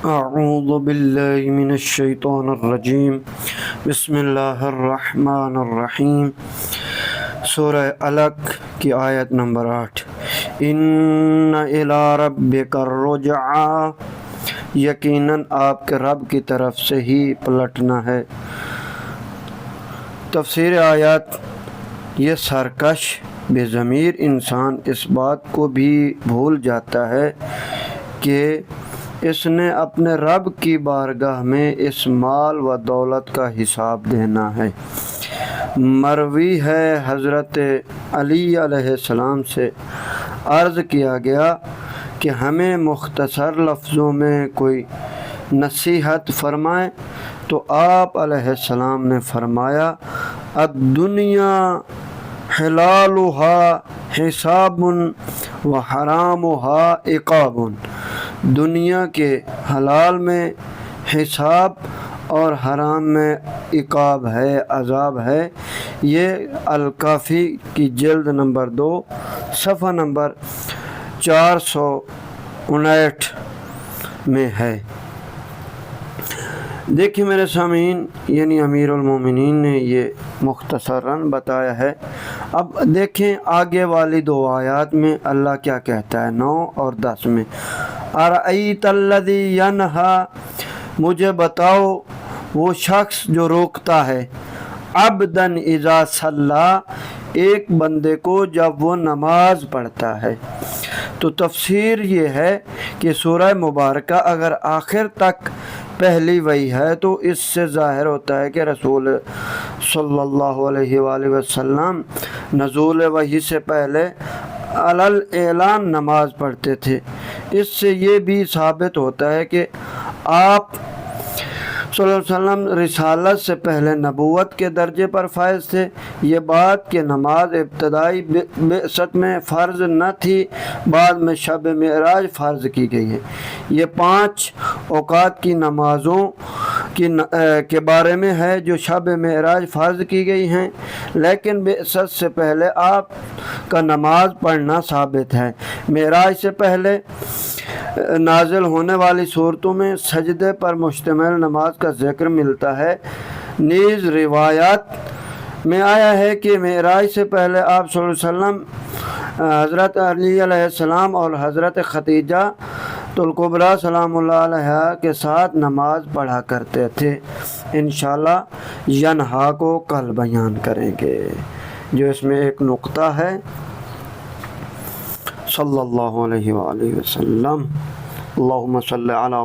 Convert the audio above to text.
اعوذ باللہ من الشیطان الرجیم بسم اللہ الرحمن الرحیم۔ سورہ علق کی آیت نمبر 8۔ ان الی ربک الرجعی، یقیناً آپ کے رب کی طرف سے ہی پلٹنا ہے۔ تفسیر آیات: یہ سرکش بے ضمیر انسان اس بات کو بھی بھول جاتا ہے کہ اس نے اپنے رب کی بارگاہ میں اس مال و دولت کا حساب دینا ہے۔ مروی ہے حضرت علی علیہ السلام سے عرض کیا گیا کہ ہمیں مختصر لفظوں میں کوئی نصیحت فرمائیں، تو آپ علیہ السلام نے فرمایا: الدنیا حلالها حساب و حرامها عقاب۔ دنیا کے حلال میں حساب اور حرام میں عقاب ہے، عذاب ہے۔ یہ الکافی کی جلد نمبر 2 صفحہ نمبر 459 میں ہے۔ دیکھیں میرے سامعین، یعنی امیر المومنین نے یہ مختصراً بتایا ہے۔ اب دیکھیں آگے والی 2 آیات میں اللہ کیا کہتا ہے، 9 اور 10 میں۔ ارأیت الذی ینہا، مجھے بتاؤ وہ شخص جو روکتا ہے، عبدا اذا صلی، ایک بندے کو جب وہ نماز پڑھتا ہے۔ تو تفسیر یہ ہے کہ سورہ مبارکہ اگر آخر تک پہلی وحی ہے تو اس سے ظاہر ہوتا ہے کہ رسول صلی اللہ علیہ وآلہ وسلم نزول وحی سے پہلے علل اعلان نماز پڑھتے تھے۔ اس سے یہ بھی ثابت ہوتا ہے کہ آپ صلی اللہ علیہ وسلم رسالت سے پہلے نبوت کے درجے پر فائز تھے۔ یہ بات کہ نماز ابتدائی بعثت میں فرض نہ تھی، بعد میں شب معراج فرض کی گئی ہے۔ یہ 5 اوقات کی نمازوں کے بارے میں ہے جو شب معراج فرض کی گئی ہیں، لیکن بعثت سے پہلے آپ کا نماز پڑھنا ثابت ہے۔ معراج سے پہلے نازل ہونے والی صورتوں میں سجدے پر مشتمل نماز کا ذکر ملتا ہے۔ نیز روایات میں آیا ہے کہ معراج سے پہلے آپ صلی اللہ علیہ وسلم حضرت علی علیہ السلام اور حضرت خدیجہ الکبریٰ سلام اللہ علیہا کے ساتھ نماز پڑھا کرتے تھے۔ انشاءاللہ ینہا کو کل بیان کریں گے، جو اس میں ایک نقطہ ہے۔ صلی اللہ علیہ وآلہ وسلم۔ اللہم صلی علی